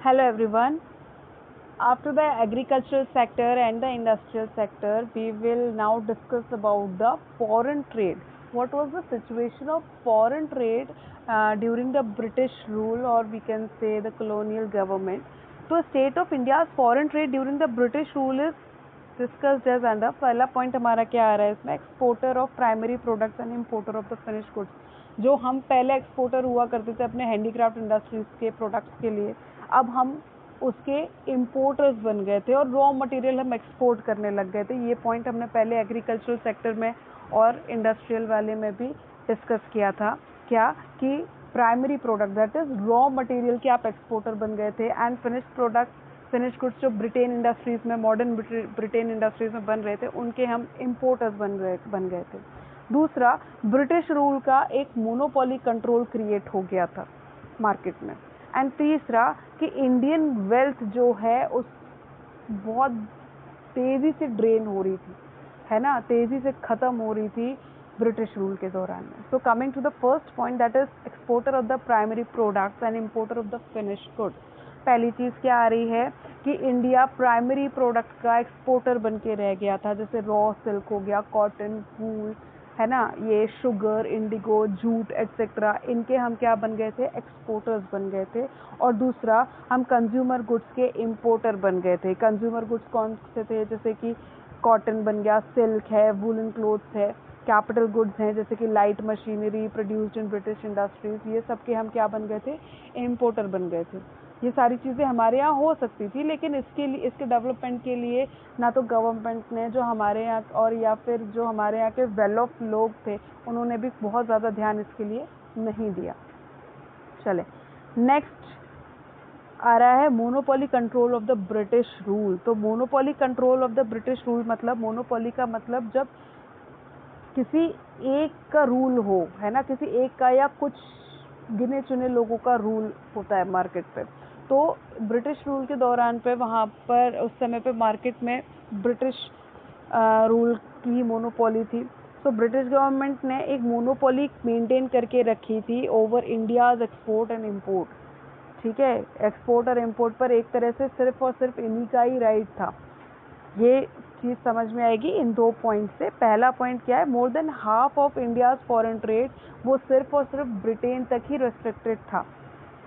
Hello everyone. After the agricultural sector and the industrial sector, we will now discuss about the foreign trade. What was the situation of foreign trade during the British rule, or we can say the colonial government? So, state of India's foreign trade during the British rule is discussed as under. पहला point हमारा क्या आ रहा है इसमें, exporter of primary products and importer of the finish goods. जो हम पहले exporter हुआ करते थे अपने हैंडीक्राफ्ट इंडस्ट्रीज के प्रोडक्ट्स के लिए, अब हम उसके इम्पोर्टर्स बन गए थे और रॉ मटेरियल हम एक्सपोर्ट करने लग गए थे। ये पॉइंट हमने पहले एग्रीकल्चरल सेक्टर में और इंडस्ट्रियल वाले में भी डिस्कस किया था। क्या कि primary product that is raw material के आप एक्सपोर्टर बन गए थे, and finish product finish goods जो ब्रिटेन इंडस्ट्रीज में, मॉडर्न ब्रिटेन इंडस्ट्रीज में बन रहे थे, उनके हम इम्पोर्टर्स बन गए थे। दूसरा, ब्रिटिश रूल का एक मोनोपोली कंट्रोल क्रिएट हो गया था मार्केट में। एंड तीसरा कि इंडियन वेल्थ जो है उस बहुत तेज़ी से ड्रेन हो रही थी, है ना, तेज़ी से ख़त्म हो रही थी ब्रिटिश रूल के दौरान में। So coming to the first point, that is exporter of the primary products and importer of the finish goods. पहली चीज़ क्या आ रही है कि इंडिया प्राइमरी प्रोडक्ट का एक्सपोर्टर बन के रह गया था, जैसे रॉ सिल्क हो गया, कॉटन, वूल, है ना, ये शुगर, इंडिगो, जूट एटसेट्रा, इनके हम क्या बन गए थे, एक्सपोर्टर्स बन गए थे। और दूसरा, हम कंज्यूमर गुड्स के इम्पोर्टर बन गए थे। कंज्यूमर गुड्स कौन से थे, जैसे कि कॉटन बन गया, सिल्क है, वूलन क्लोथ्स है। कैपिटल गुड्स हैं जैसे कि light machinery produced in British industries, ये सब के हम क्या बन गए थे, इम्पोर्टर बन गए थे। ये सारी चीज़ें हमारे यहाँ हो सकती थी, लेकिन इसके लिए, इसके डेवलपमेंट के लिए ना तो गवर्नमेंट ने, जो हमारे यहाँ और या फिर जो हमारे यहाँ के वेल ऑफ लोग थे, उन्होंने भी बहुत ज़्यादा ध्यान इसके लिए नहीं दिया। चले, नेक्स्ट आ रहा है monopoly control of the British rule. तो monopoly control of the British rule मतलब, मोनोपोली का मतलब जब किसी एक का रूल हो, है ना, किसी एक का या कुछ गिने चुने लोगों का रूल होता है मार्केट पे। तो ब्रिटिश रूल के दौरान पे वहाँ पर उस समय पे मार्केट में ब्रिटिश रूल की मोनोपोली थी। तो ब्रिटिश गवर्नमेंट ने एक मोनोपोली मेंटेन करके रखी थी over India's export and import. ठीक है, एक्सपोर्ट और इम्पोर्ट पर एक तरह से सिर्फ और सिर्फ इन्हीं का ही राइट था। ये चीज़ समझ में आएगी इन दो पॉइंट से। पहला पॉइंट क्या है, more than half of India's foreign trade वो सिर्फ और सिर्फ ब्रिटेन तक ही रेस्ट्रिक्टेड था,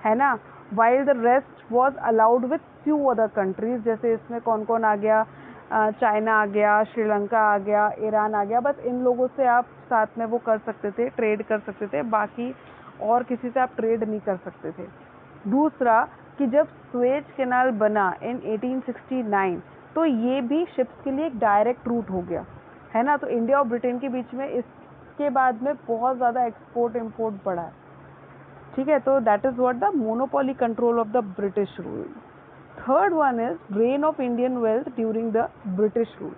है ना, while the rest was allowed with few other countries. जैसे इसमें कौन कौन आ गया, चाइना आ गया, श्रीलंका आ गया, ईरान आ गया। बस इन लोगों से आप साथ में वो कर सकते थे, ट्रेड कर सकते थे, बाकी और किसी से आप ट्रेड नहीं कर सकते थे। दूसरा कि जब सुएज कैनाल बना इन 1869, तो ये भी शिप्स के लिए एक डायरेक्ट रूट हो गया, है ना। तो इंडिया और ब्रिटेन के बीच में इसके बाद में बहुत ज़्यादा एक्सपोर्ट इम्पोर्ट बढ़ा है। ठीक है, तो that is what the monopoly control of the British rule. Third one is drain of Indian wealth during the British rule.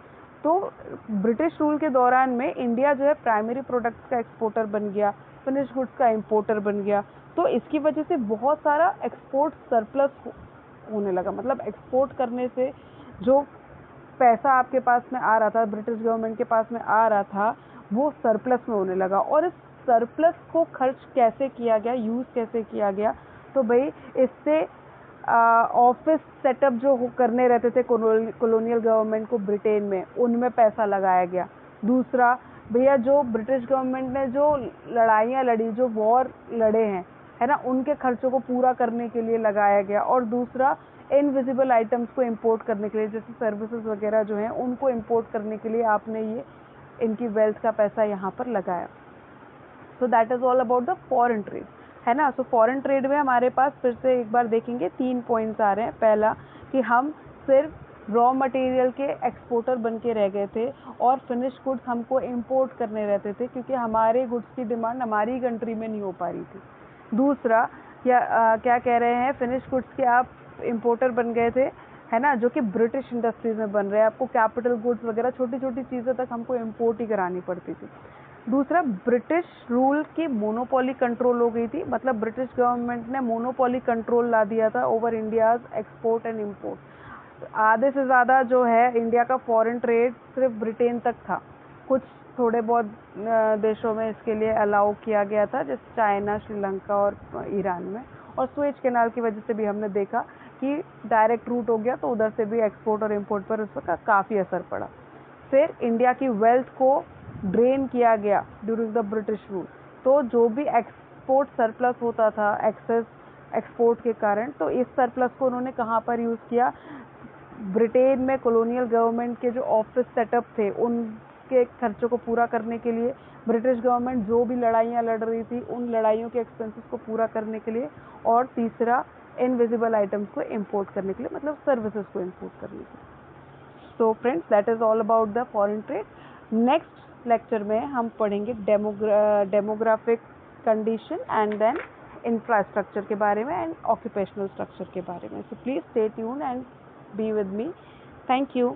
तो ब्रिटिश रूल के दौरान में इंडिया जो है प्राइमरी प्रोडक्ट्स का एक्सपोर्टर बन गया, फिनिश गुड्स का इम्पोर्टर बन गया। तो इसकी वजह से बहुत सारा एक्सपोर्ट सरप्लस होने लगा। मतलब एक्सपोर्ट करने से जो पैसा आपके पास में आ रहा था, ब्रिटिश गवर्नमेंट के पास में आ रहा था, वो सरप्लस में होने लगा। और इस सरप्लस को खर्च कैसे किया गया, यूज़ कैसे किया गया, तो भाई इससे ऑफिस सेटअप जो करने रहते थे कॉलोनियल गवर्नमेंट को ब्रिटेन में, उनमें पैसा लगाया गया। दूसरा, भैया जो ब्रिटिश गवर्नमेंट ने जो लड़ाइयाँ लड़ी, जो वॉर लड़े हैं, है ना, उनके खर्चों को पूरा करने के लिए लगाया गया। और दूसरा, इनविजिबल आइटम्स को इंपोर्ट करने के लिए, जैसे सर्विसेज वगैरह जो हैं, उनको इंपोर्ट करने के लिए आपने ये इनकी वेल्थ का पैसा यहाँ पर लगाया। So that is all about the foreign trade, है ना। सो फॉरेन ट्रेड में हमारे पास फिर से एक बार देखेंगे 3 पॉइंट्स आ रहे हैं। पहला कि हम सिर्फ रॉ मटेरियल के एक्सपोर्टर बन के रह गए थे और फिनिश गुड्स हमको इंपोर्ट करने रहते थे, क्योंकि हमारे गुड्स की डिमांड हमारी कंट्री में नहीं हो पा रही थी। दूसरा, क्या कह रहे हैं, फिनिश गुड्स के आप इम्पोर्टर बन गए थे, है ना, जो कि ब्रिटिश इंडस्ट्रीज में बन रहे हैं। आपको कैपिटल गुड्स वगैरह छोटी छोटी चीज़ें तक हमको इम्पोर्ट ही करानी पड़ती थी। दूसरा, ब्रिटिश रूल की मोनोपोली कंट्रोल हो गई थी। मतलब ब्रिटिश गवर्नमेंट ने मोनोपोली कंट्रोल ला दिया था over India's export and import. आधे से ज़्यादा जो है इंडिया का फॉरेन ट्रेड सिर्फ ब्रिटेन तक था। कुछ थोड़े बहुत देशों में इसके लिए अलाउ किया गया था, जैसे चाइना, श्रीलंका और ईरान में। और सुएज कैनाल की वजह से भी हमने देखा कि डायरेक्ट रूट हो गया तो उधर से भी एक्सपोर्ट और इम्पोर्ट पर उसका काफ़ी असर पड़ा। फिर इंडिया की वेल्थ को ड्रेन किया गया ड्यूरिंग द ब्रिटिश रूल, तो जो भी एक्सपोर्ट सरप्लस होता था एक्सेस एक्सपोर्ट के कारण, तो इस सरप्लस को उन्होंने कहाँ पर यूज़ किया, ब्रिटेन में कॉलोनियल गवर्नमेंट के जो ऑफिस सेटअप थे उनके खर्चों को पूरा करने के लिए, ब्रिटिश गवर्नमेंट जो भी लड़ाइयाँ लड़ रही थी उन लड़ाइयों के एक्सपेंसेस को पूरा करने के लिए, और तीसरा इनविजिबल आइटम्स को इंपोर्ट करने के लिए, मतलब सर्विसेज को इंपोर्ट करने के लिए। So friends, that is all about the foreign trade. Next lecture में हम पढ़ेंगे demographic condition and then infrastructure के बारे में एंड ऑक्यूपेशनल स्ट्रक्चर के बारे में। So please stay tune and be with me. Thank you.